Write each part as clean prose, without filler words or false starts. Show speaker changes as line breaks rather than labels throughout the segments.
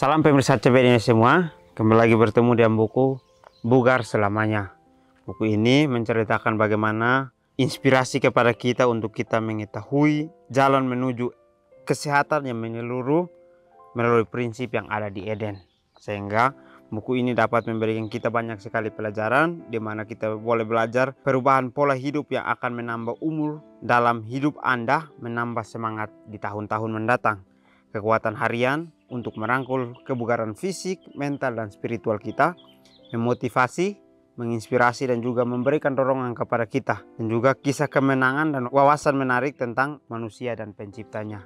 Salam pemirsa CBD semua, kembali lagi bertemu dalam buku Bugar Selamanya. Buku ini menceritakan bagaimana inspirasi kepada kita untuk kita mengetahui jalan menuju kesehatan yang menyeluruh melalui prinsip yang ada di Eden. Sehingga buku ini dapat memberikan kita banyak sekali pelajaran di mana kita boleh belajar perubahan pola hidup yang akan menambah umur dalam hidup Anda, menambah semangat di tahun-tahun mendatang, kekuatan harian untuk merangkul kebugaran fisik, mental, dan spiritual kita, memotivasi, menginspirasi, dan juga memberikan dorongan kepada kita, dan juga kisah kemenangan dan wawasan menarik tentang manusia dan penciptanya.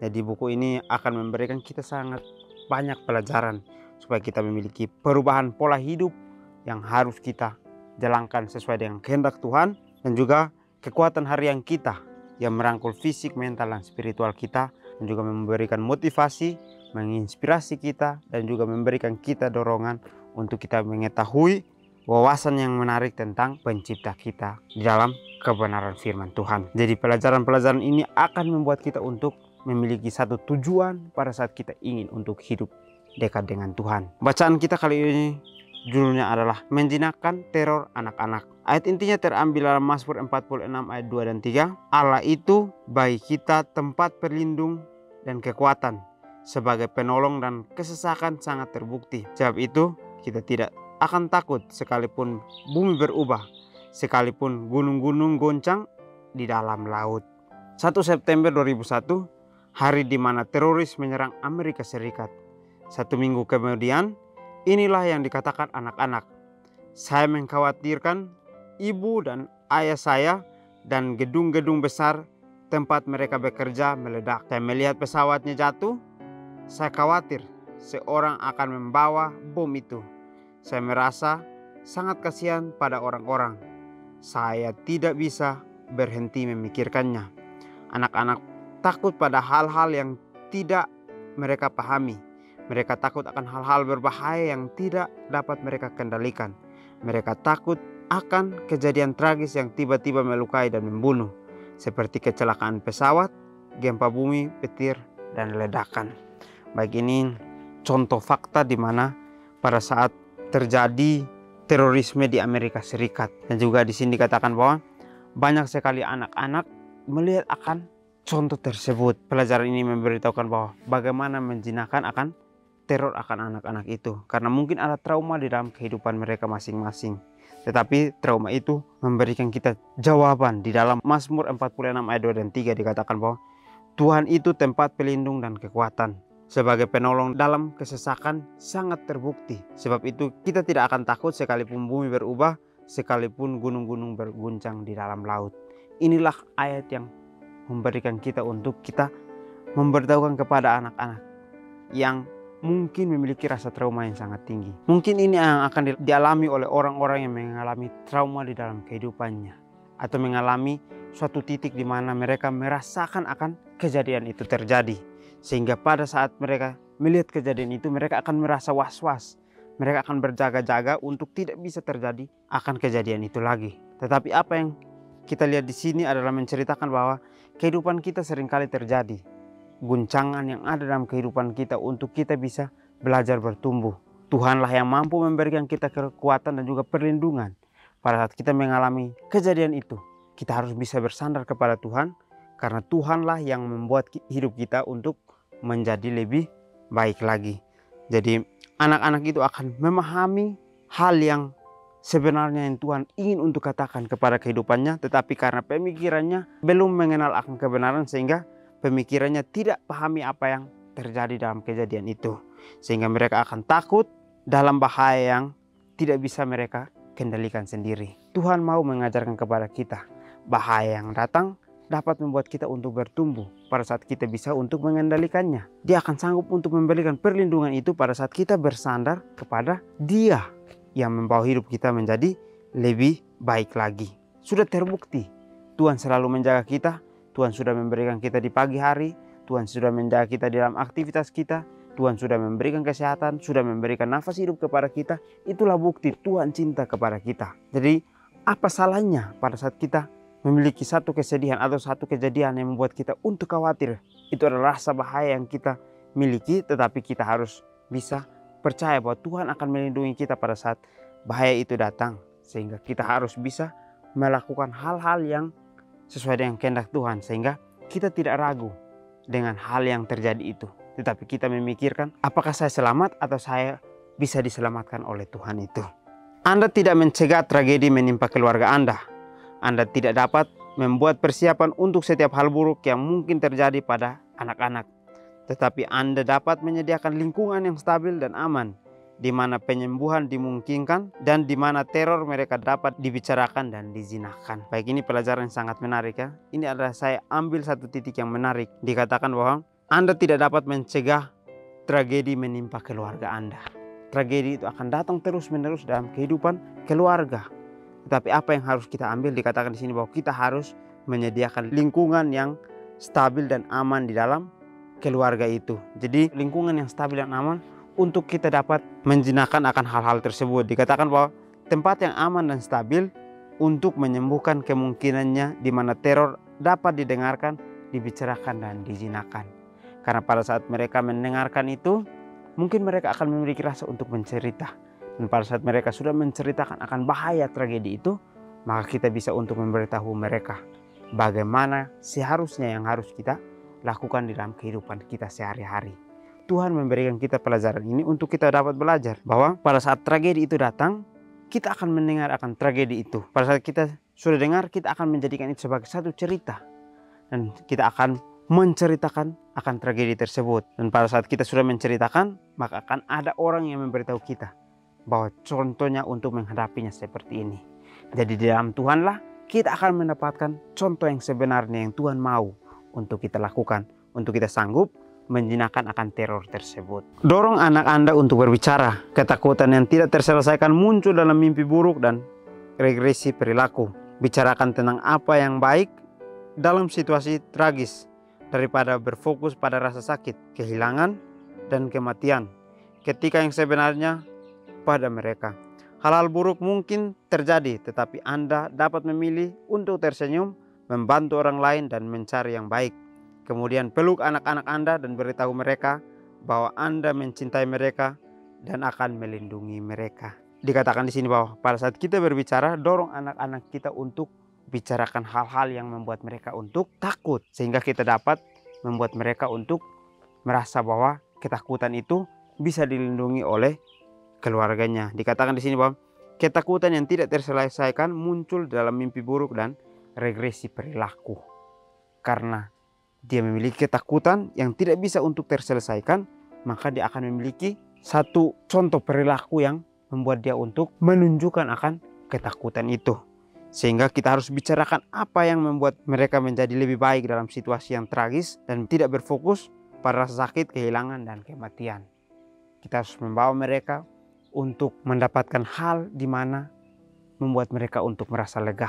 Jadi buku ini akan memberikan kita sangat banyak pelajaran supaya kita memiliki perubahan pola hidup yang harus kita jalankan sesuai dengan kehendak Tuhan, dan juga kekuatan harian kita yang merangkul fisik, mental, dan spiritual kita, dan juga memberikan motivasi, menginspirasi kita, dan juga memberikan kita dorongan untuk kita mengetahui wawasan yang menarik tentang pencipta kita di dalam kebenaran firman Tuhan. Jadi pelajaran-pelajaran ini akan membuat kita untuk memiliki satu tujuan pada saat kita ingin untuk hidup dekat dengan Tuhan. Bacaan kita kali ini judulnya adalah menjinakkan teror anak-anak. Ayat intinya terambil dalam Mazmur 46 ayat 2 dan 3. Allah itu bagi kita tempat perlindung dan kekuatan, sebagai penolong, dan kesesakan sangat terbukti. Sebab itu kita tidak akan takut sekalipun bumi berubah, sekalipun gunung-gunung goncang di dalam laut. 1 September 2001, hari di mana teroris menyerang Amerika Serikat. 1 minggu kemudian, inilah yang dikatakan anak-anak. Saya mengkhawatirkan ibu dan ayah saya dan gedung-gedung besar tempat mereka bekerja meledak. Saya melihat pesawatnya jatuh. Saya khawatir seorang akan membawa bom itu. Saya merasa sangat kasihan pada orang-orang. Saya tidak bisa berhenti memikirkannya. Anak-anak takut pada hal-hal yang tidak mereka pahami. Mereka takut akan hal-hal berbahaya yang tidak dapat mereka kendalikan. Mereka takut akan kejadian tragis yang tiba-tiba melukai dan membunuh, seperti kecelakaan pesawat, gempa bumi, petir, dan ledakan. Baik, ini contoh fakta di mana pada saat terjadi terorisme di Amerika Serikat, dan juga di sini dikatakan bahwa banyak sekali anak-anak melihat akan contoh tersebut. Pelajaran ini memberitahukan bahwa bagaimana menjinakkan akan teror akan anak-anak itu, karena mungkin ada trauma di dalam kehidupan mereka masing-masing. Tetapi trauma itu memberikan kita jawaban. Di dalam Mazmur 46 ayat 2 dan 3 dikatakan bahwa Tuhan itu tempat pelindung dan kekuatan, sebagai penolong dalam kesesakan sangat terbukti. Sebab itu kita tidak akan takut sekalipun bumi berubah, sekalipun gunung-gunung berguncang di dalam laut. Inilah ayat yang memberikan kita untuk kita memberitahukan kepada anak-anak yang mungkin memiliki rasa trauma yang sangat tinggi. Mungkin ini yang akan dialami oleh orang-orang yang mengalami trauma di dalam kehidupannya, atau mengalami suatu titik di mana mereka merasakan akan kejadian itu terjadi, sehingga pada saat mereka melihat kejadian itu, mereka akan merasa was-was. Mereka akan berjaga-jaga untuk tidak bisa terjadi akan kejadian itu lagi. Tetapi apa yang kita lihat di sini adalah menceritakan bahwa kehidupan kita seringkali terjadi guncangan yang ada dalam kehidupan kita untuk kita bisa belajar bertumbuh. Tuhanlah yang mampu memberikan kita kekuatan dan juga perlindungan. Pada saat kita mengalami kejadian itu, kita harus bisa bersandar kepada Tuhan, karena Tuhanlah yang membuat hidup kita untuk menjadi lebih baik lagi. Jadi anak-anak itu akan memahami hal yang sebenarnya yang Tuhan ingin untuk katakan kepada kehidupannya, tetapi karena pemikirannya belum mengenal akan kebenaran, sehingga pemikirannya tidak pahami apa yang terjadi dalam kejadian itu, sehingga mereka akan takut dalam bahaya yang tidak bisa mereka kendalikan sendiri. Tuhan mau mengajarkan kepada kita bahaya yang datang dapat membuat kita untuk bertumbuh pada saat kita bisa untuk mengendalikannya. Dia akan sanggup untuk memberikan perlindungan itu pada saat kita bersandar kepada Dia yang membawa hidup kita menjadi lebih baik lagi. Sudah terbukti Tuhan selalu menjaga kita. Tuhan sudah memberikan kita di pagi hari, Tuhan sudah menjaga kita di dalam aktivitas kita, Tuhan sudah memberikan kesehatan, sudah memberikan nafas hidup kepada kita. Itulah bukti Tuhan cinta kepada kita. Jadi apa salahnya pada saat kita memiliki satu kesedihan atau satu kejadian yang membuat kita untuk khawatir? Itu adalah rasa bahaya yang kita miliki, tetapi kita harus bisa percaya bahwa Tuhan akan melindungi kita pada saat bahaya itu datang. Sehingga kita harus bisa melakukan hal-hal yang sesuai dengan kehendak Tuhan. Sehingga kita tidak ragu dengan hal yang terjadi itu. Tetapi kita memikirkan, apakah saya selamat atau saya bisa diselamatkan oleh Tuhan itu. Anda tidak mencegah tragedi menimpa keluarga Anda. Anda tidak dapat membuat persiapan untuk setiap hal buruk yang mungkin terjadi pada anak-anak. Tetapi Anda dapat menyediakan lingkungan yang stabil dan aman, di mana penyembuhan dimungkinkan dan di mana teror mereka dapat dibicarakan dan dijinakkan. Baik, ini pelajaran yang sangat menarik ya. Ini adalah saya ambil satu titik yang menarik. Dikatakan bahwa Anda tidak dapat mencegah tragedi menimpa keluarga Anda. Tragedi itu akan datang terus-menerus dalam kehidupan keluarga. Tetapi apa yang harus kita ambil? Dikatakan di sini bahwa kita harus menyediakan lingkungan yang stabil dan aman di dalam keluarga itu. Jadi lingkungan yang stabil dan aman untuk kita dapat menjinakkan akan hal-hal tersebut. Dikatakan bahwa tempat yang aman dan stabil untuk menyembuhkan kemungkinannya di mana teror dapat didengarkan, dibicarakan dan dijinakkan. Karena pada saat mereka mendengarkan itu, mungkin mereka akan memiliki rasa untuk mencerita. Dan pada saat mereka sudah menceritakan akan bahaya tragedi itu, maka kita bisa untuk memberitahu mereka bagaimana seharusnya yang harus kita lakukan di dalam kehidupan kita sehari-hari. Tuhan memberikan kita pelajaran ini untuk kita dapat belajar bahwa pada saat tragedi itu datang, kita akan mendengar akan tragedi itu. Pada saat kita sudah dengar, kita akan menjadikan itu sebagai satu cerita. Dan kita akan menceritakan akan tragedi tersebut. Dan pada saat kita sudah menceritakan, maka akan ada orang yang memberitahu kita bahwa contohnya untuk menghadapinya seperti ini. Jadi di dalam Tuhanlah kita akan mendapatkan contoh yang sebenarnya yang Tuhan mau untuk kita lakukan, untuk kita sanggup menjinakkan akan teror tersebut. Dorong anak Anda untuk berbicara. Ketakutan yang tidak terselesaikan muncul dalam mimpi buruk dan regresi perilaku. Bicarakan tentang apa yang baik dalam situasi tragis daripada berfokus pada rasa sakit, kehilangan, dan kematian. Ketika yang sebenarnya pada mereka. Hal-hal buruk mungkin terjadi, tetapi Anda dapat memilih untuk tersenyum, membantu orang lain dan mencari yang baik. Kemudian peluk anak-anak Anda dan beritahu mereka bahwa Anda mencintai mereka dan akan melindungi mereka. Dikatakan di sini bahwa pada saat kita berbicara, dorong anak-anak kita untuk bicarakan hal-hal yang membuat mereka untuk takut, sehingga kita dapat membuat mereka untuk merasa bahwa ketakutan itu bisa dilindungi oleh keluarganya. Dikatakan di sini bahwa ketakutan yang tidak terselesaikan muncul dalam mimpi buruk dan regresi perilaku. Karena dia memiliki ketakutan yang tidak bisa untuk terselesaikan, maka dia akan memiliki satu contoh perilaku yang membuat dia untuk menunjukkan akan ketakutan itu. Sehingga kita harus bicarakan apa yang membuat mereka menjadi lebih baik dalam situasi yang tragis dan tidak berfokus pada rasa sakit, kehilangan, dan kematian. Kita harus membawa mereka untuk mendapatkan hal di mana membuat mereka untuk merasa lega.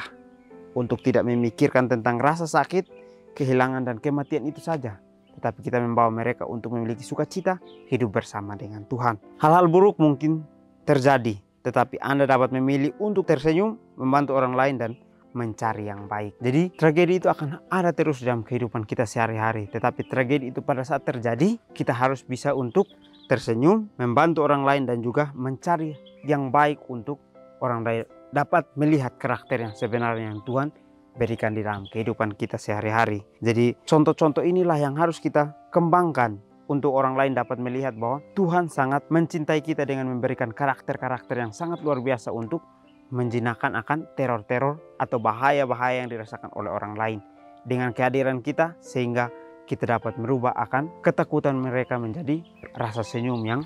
Untuk tidak memikirkan tentang rasa sakit, kehilangan, dan kematian itu saja. Tetapi kita membawa mereka untuk memiliki sukacita hidup bersama dengan Tuhan. Hal-hal buruk mungkin terjadi, tetapi Anda dapat memilih untuk tersenyum, membantu orang lain, dan mencari yang baik. Jadi tragedi itu akan ada terus dalam kehidupan kita sehari-hari. Tetapi tragedi itu pada saat terjadi, kita harus bisa untuk tersenyum, membantu orang lain, dan juga mencari yang baik untuk orang lain dapat melihat karakter yang sebenarnya yang Tuhan berikan di dalam kehidupan kita sehari-hari. Jadi contoh-contoh inilah yang harus kita kembangkan untuk orang lain dapat melihat bahwa Tuhan sangat mencintai kita dengan memberikan karakter-karakter yang sangat luar biasa untuk menjinakkan akan teror-teror atau bahaya-bahaya yang dirasakan oleh orang lain. Dengan kehadiran kita sehingga kita dapat merubah akan ketakutan mereka menjadi rasa senyum yang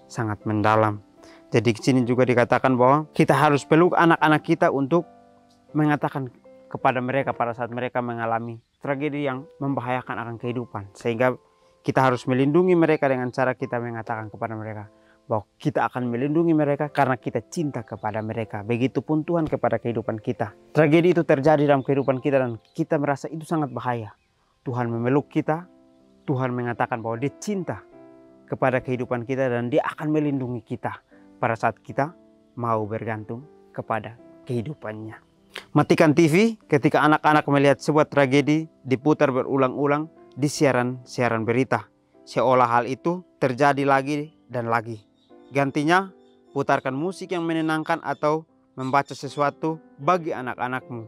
sangat mendalam. Jadi di sini juga dikatakan bahwa kita harus peluk anak-anak kita untuk mengatakan kepada mereka pada saat mereka mengalami tragedi yang membahayakan akan kehidupan. Sehingga kita harus melindungi mereka dengan cara kita mengatakan kepada mereka bahwa kita akan melindungi mereka karena kita cinta kepada mereka. Begitupun Tuhan kepada kehidupan kita. Tragedi itu terjadi dalam kehidupan kita dan kita merasa itu sangat bahaya. Tuhan memeluk kita, Tuhan mengatakan bahwa dia cinta kepada kehidupan kita dan dia akan melindungi kita pada saat kita mau bergantung kepada kehidupannya. Matikan TV ketika anak-anak melihat sebuah tragedi diputar berulang-ulang di siaran berita. Seolah hal itu terjadi lagi dan lagi. Gantinya, putarkan musik yang menenangkan atau membaca sesuatu bagi anak-anakmu.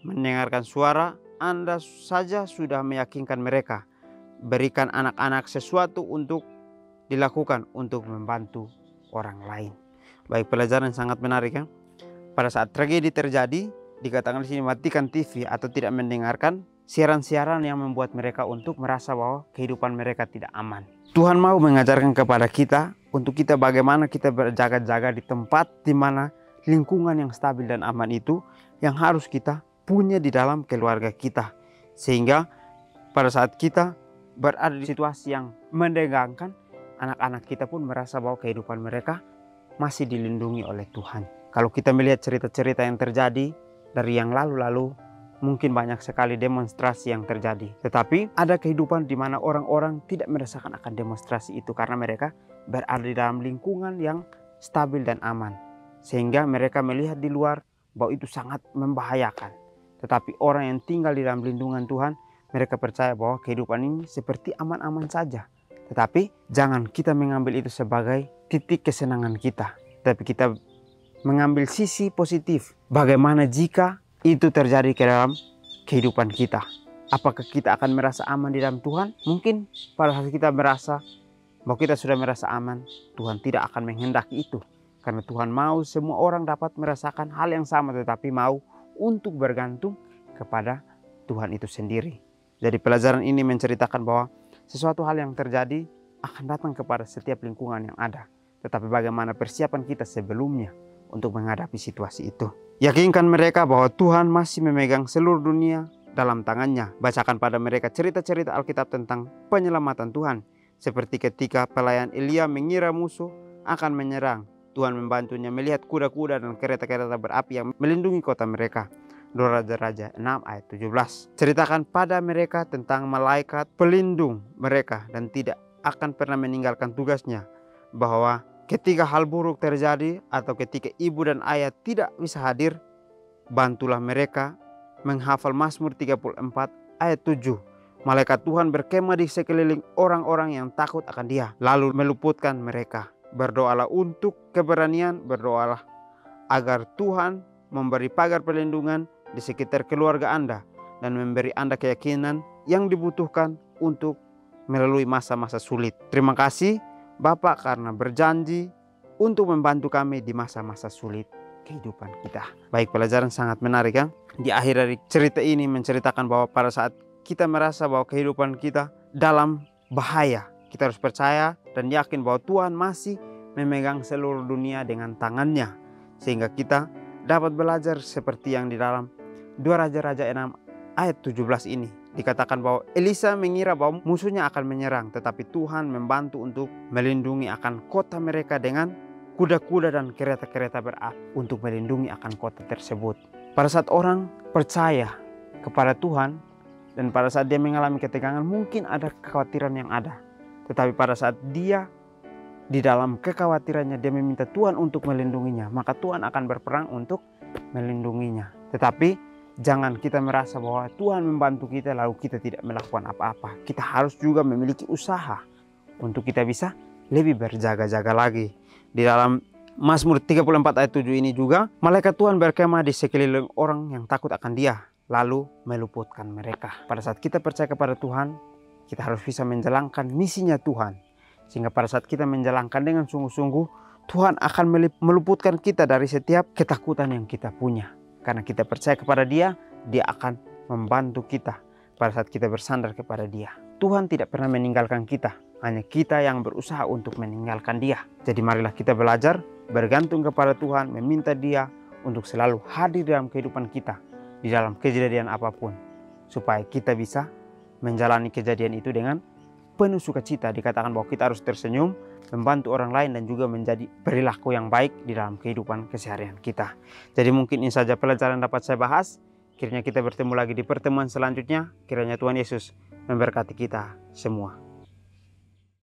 Mendengarkan suara Anda saja sudah meyakinkan mereka. Berikan anak-anak sesuatu untuk dilakukan untuk membantu orang lain. Baik, pelajaran sangat menarik kan? Pada saat tragedi terjadi, dikatakan di sini matikan TV atau tidak mendengarkan siaran-siaran yang membuat mereka untuk merasa bahwa kehidupan mereka tidak aman. Tuhan mau mengajarkan kepada kita untuk kita bagaimana kita berjaga-jaga di tempat di mana lingkungan yang stabil dan aman itu yang harus kita punya di dalam keluarga kita. Sehingga pada saat kita berada di situasi yang menegangkan, anak-anak kita pun merasa bahwa kehidupan mereka masih dilindungi oleh Tuhan. Kalau kita melihat cerita-cerita yang terjadi dari yang lalu-lalu, mungkin banyak sekali demonstrasi yang terjadi. Tetapi ada kehidupan di mana orang-orang tidak merasakan akan demonstrasi itu karena mereka berada di dalam lingkungan yang stabil dan aman. Sehingga mereka melihat di luar bahwa itu sangat membahayakan. Tetapi orang yang tinggal di dalam lindungan Tuhan, mereka percaya bahwa kehidupan ini seperti aman-aman saja. Tetapi jangan kita mengambil itu sebagai titik kesenangan kita. Tapi kita mengambil sisi positif. Bagaimana jika itu terjadi ke dalam kehidupan kita? Apakah kita akan merasa aman di dalam Tuhan? Mungkin pada saat kita merasa bahwa kita sudah merasa aman, Tuhan tidak akan menghendaki itu. Karena Tuhan mau semua orang dapat merasakan hal yang sama, tetapi mau untuk bergantung kepada Tuhan itu sendiri. Jadi pelajaran ini menceritakan bahwa sesuatu hal yang terjadi akan datang kepada setiap lingkungan yang ada. Tetapi bagaimana persiapan kita sebelumnya untuk menghadapi situasi itu. Yakinkan mereka bahwa Tuhan masih memegang seluruh dunia dalam tangannya. Bacakan pada mereka cerita-cerita Alkitab tentang penyelamatan Tuhan. Seperti ketika pelayan Elia mengira musuh akan menyerang. Tuhan membantunya melihat kuda-kuda dan kereta-kereta berapi yang melindungi kota mereka. 2 Raja-Raja 6 ayat 17. Ceritakan pada mereka tentang malaikat pelindung mereka dan tidak akan pernah meninggalkan tugasnya. Bahwa ketika hal buruk terjadi atau ketika ibu dan ayah tidak bisa hadir, bantulah mereka menghafal Mazmur 34 ayat 7. Malaikat Tuhan berkemah di sekeliling orang-orang yang takut akan Dia, lalu meluputkan mereka. Berdoalah untuk keberanian, berdoalah agar Tuhan memberi pagar perlindungan di sekitar keluarga Anda dan memberi Anda keyakinan yang dibutuhkan untuk melalui masa-masa sulit. Terima kasih Bapak karena berjanji untuk membantu kami di masa-masa sulit kehidupan kita. Baik, pelajaran sangat menarik kan? Di akhir dari cerita ini menceritakan bahwa pada saat kita merasa bahwa kehidupan kita dalam bahaya, kita harus percaya dan yakin bahwa Tuhan masih memegang seluruh dunia dengan tangannya. Sehingga kita dapat belajar seperti yang di dalam 2 Raja-Raja 6 ayat 17 ini. Dikatakan bahwa Elisa mengira bahwa musuhnya akan menyerang, tetapi Tuhan membantu untuk melindungi akan kota mereka dengan kuda-kuda dan kereta-kereta berapi untuk melindungi akan kota tersebut. Pada saat orang percaya kepada Tuhan dan pada saat dia mengalami ketegangan, mungkin ada kekhawatiran yang ada. Tetapi pada saat dia di dalam kekhawatirannya dia meminta Tuhan untuk melindunginya, maka Tuhan akan berperang untuk melindunginya. Tetapi jangan kita merasa bahwa Tuhan membantu kita lalu kita tidak melakukan apa-apa. Kita harus juga memiliki usaha untuk kita bisa lebih berjaga-jaga lagi. Di dalam Mazmur 34 ayat 7 ini juga, malaikat Tuhan berkemah di sekeliling orang yang takut akan Dia, lalu meluputkan mereka. Pada saat kita percaya kepada Tuhan, kita harus bisa menjalankan misinya Tuhan. Sehingga pada saat kita menjalankan dengan sungguh-sungguh, Tuhan akan meluputkan kita dari setiap ketakutan yang kita punya. Karena kita percaya kepada Dia, Dia akan membantu kita pada saat kita bersandar kepada Dia. Tuhan tidak pernah meninggalkan kita, hanya kita yang berusaha untuk meninggalkan Dia. Jadi marilah kita belajar bergantung kepada Tuhan, meminta Dia untuk selalu hadir dalam kehidupan kita, di dalam kejadian apapun, supaya kita bisa menjalani kejadian itu dengan penuh sukacita. Dikatakan bahwa kita harus tersenyum, membantu orang lain dan juga menjadi perilaku yang baik di dalam kehidupan keseharian kita. Jadi mungkin ini saja pelajaran dapat saya bahas. Kiranya kita bertemu lagi di pertemuan selanjutnya. Kiranya Tuhan Yesus memberkati kita semua.